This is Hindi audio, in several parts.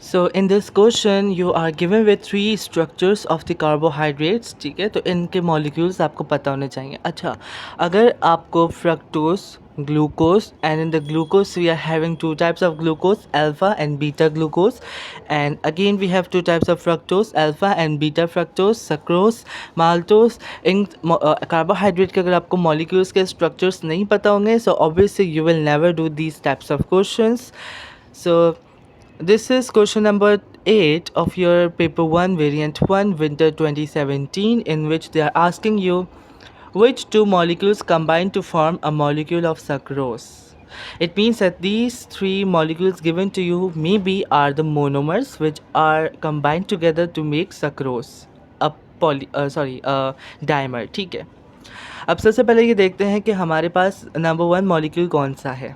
So in this question you are given with three structures of the carbohydrates. ठीक है, तो इनके molecules आपको पता होने चाहिए. अच्छा, अगर आपको fructose, glucose, and in the glucose we are having two types of glucose, alpha and beta glucose, and again we have two types of fructose, alpha and beta fructose, sucrose, maltose. In carbohydrate के अगर आपको molecules के structures नहीं पता होंगे, so obviously you will never do these types of questions. So this is question number 8 of your paper 1 variant 1 winter 2017, in which they are asking you which two molecules combine to form a molecule of sucrose. It means that these three molecules given to you maybe are the monomers which are combined together to make sucrose, a dimer. ठीक है, अब सबसे पहले ये देखते हैं कि हमारे पास नंबर 1 मॉलिक्यूल कौन सा है.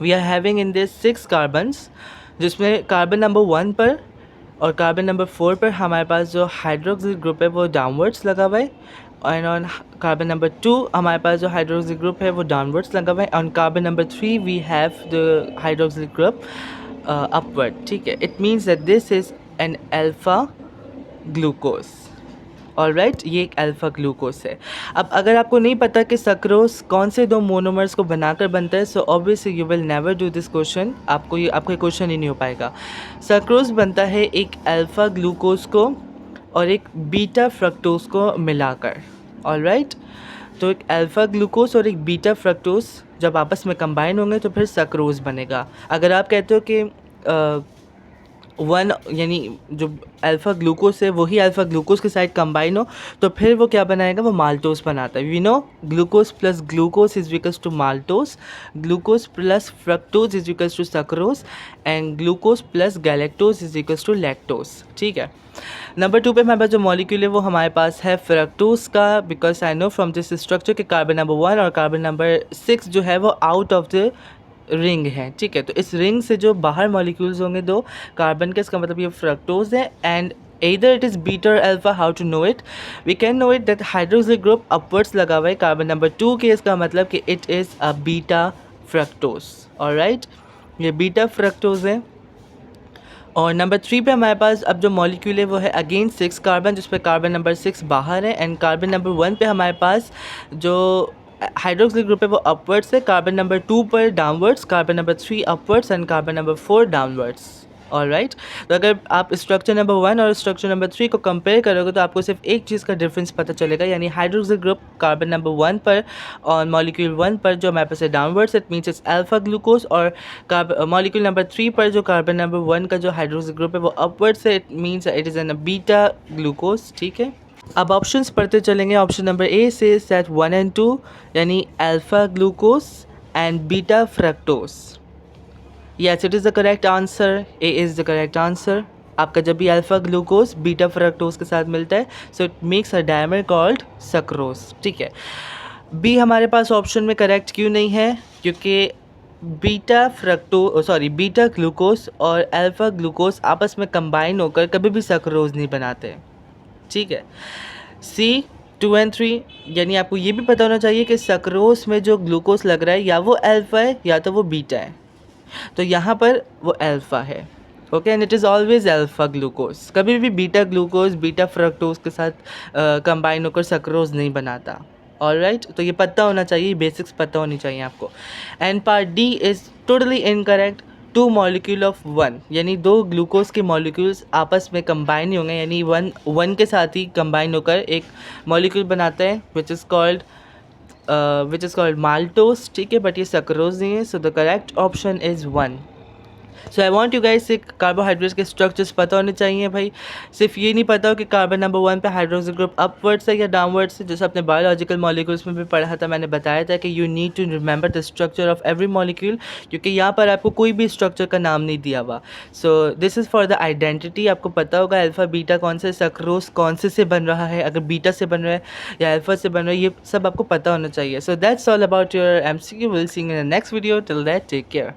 We are having in this 6 carbons, जिसमें कार्बन नंबर 1 पर और कार्बन नंबर 4 पर हमारे पास जो हाइड्रोक्सिल ग्रुप है वो डाउनवर्ड्स लगा हुआ है, एंड ऑन कार्बन नंबर 2 हमारे पास जो हाइड्रोक्सिल ग्रुप है वो डाउनवर्ड्स लगा हुआ है. On carbon number 3 we have the hydroxyl group upward. ठीक है, it means that this is an alpha glucose. Alright, ये एक अल्फ़ा ग्लूकोज है. अब अगर आपको नहीं पता कि सक्रोज कौन से दो मोनोमर्स को बनाकर बनता है, so obviously you will never do this question. आपको ये क्वेश्चन ही नहीं हो पाएगा. सक्रोज बनता है एक अल्फ़ा ग्लूकोज को और एक बीटा फ्रक्टोज को मिलाकर. ऑलराइट, तो एक अल्फ़ा ग्लूकोज और एक बीटा फ्रक्टोज जब आपस में कंबाइन होंगे तो फिर सक्रोज बनेगा. अगर आप कहते हो कि वन यानी जो अल्फ़ा ग्लूकोज है वही अल्फ़ा ग्लूकोज के साथ कंबाइन हो तो फिर वो क्या बनाएगा, वो माल्टोस बनाता है. We know glucose plus glucose is equals to maltose, glucose plus fructose is equals to sucrose, and glucose plus galactose is equals to lactose. ठीक है, नंबर 2 पे हमारे पास जो मॉलिक्यूल है वो हमारे पास है फ्रक्टोज का, because I know from this structure के कार्बन नंबर 1 और कार्बन नंबर 6 जो है वो आउट ऑफ द रिंग है. ठीक है, तो इस रिंग से जो बाहर मॉलिक्यूल्स होंगे दो कार्बन के, इसका मतलब ये फ्रक्टोज है. And either it is beta or alpha. How to know it? We can know it that hydroxyl group upwards लगा हुआ है कार्बन नंबर 2 के, इसका मतलब कि it is a beta fructose. alright, ये बीटा फ्रक्टोज है. और नंबर 3 पे हमारे पास अब जो मॉलिक्यूल है वो है अगेन 6 कार्बन, जिस पे कार्बन नंबर 6 बाहर है, एंड कार्बन नंबर 1 पे हमारे पास जो हाइड्रोक्सिल ग्रुप है वो अपवर्ड्स है, कार्बन नंबर 2 पर downwards, carbon number 3 upwards and carbon number 4 downwards. Alright, तो अगर आप स्ट्रक्चर नंबर 1 और स्ट्रक्चर नंबर 3 को कंपेयर करोगे तो आपको सिर्फ एक चीज़ का डिफरेंस पता चलेगा, यानी हाइड्रोक्सिल ग्रुप कार्बन नंबर 1 पर और मॉलिक्यूल 1 पर जो हमारे पास है downwards, it means it's alpha glucose, और मॉलिक्यूल नंबर 3 पर जो कार्बन नंबर 1 का जो हाइड्रोक्सिल ग्रुप है वो अपवर्ड्स है, it means it is an beta glucose. ठीक है, अब ऑप्शंस पढ़ते चलेंगे. ऑप्शन नंबर ए से सेट 1 एंड 2 यानी alpha glucose and beta fructose. Yes, it is the correct answer. A is the correct answer. आपका जब भी अल्फा ग्लूकोज बीटा फ्रक्टोज के साथ मिलता है so it makes a dimer called sucrose. ठीक है, बी हमारे पास ऑप्शन में करेक्ट क्यों नहीं है, क्योंकि बीटा ग्लूकोज और अल्फा ग्लूकोज आपस में कंबाइन होकर कभी भी सक्रोज नहीं बनाते. ठीक है, सी 2 एंड 3 यानी आपको ये भी पता होना चाहिए कि सक्रोज में जो ग्लूकोज लग रहा है या वो अल्फ़ा है या तो वो बीटा है, तो यहाँ पर वो अल्फ़ा है. Okay, and it is always alpha glucose. कभी भी बीटा ग्लूकोज बीटा फ्रक्टोज के साथ कंबाइन होकर सक्रोज नहीं बनाता. ऑलराइट, तो ये पता होना चाहिए, बेसिक्स पता होनी चाहिए आपको. And part D is totally incorrect. 2 molecule of 1 यानी 2 ग्लूकोज के मॉलिक्यूल्स आपस में कंबाइन ही होंगे, यानी 1 के साथ ही कंबाइन होकर एक मॉलिक्यूल बनाता है विच इज़ कॉल्ड माल्टोस. ठीक है, बट ये सक्रोज नहीं है, so the correct option is 1. So I want you guys से कार्बोहाइड्रेट्स के स्ट्रक्चर्स पता होने चाहिए भाई. सिर्फ ये नहीं पता हो कि कार्बन नंबर 1 पे हाइड्रोक्सिल ग्रुप अपवर्ड्स है या डाउनवर्ड्स है. जैसे अपने बायोलॉजिकल मॉलिक्यूल्स में भी पढ़ा था, मैंने बताया था कि you need to remember the structure of every molecule, क्योंकि यहाँ पर आपको कोई भी स्ट्रक्चर का नाम नहीं दिया हुआ. So this is for the identity. आपको पता होगा अल्फ़ा बीटा कौन से, सक्रोज कौन से बन रहा है, अगर बीटा से बन रहा है या अल्फ़ा से बन रहा है, ये सब आपको पता होना चाहिए. So that's all about your MCQ. Will see in the next video. Till that, take care.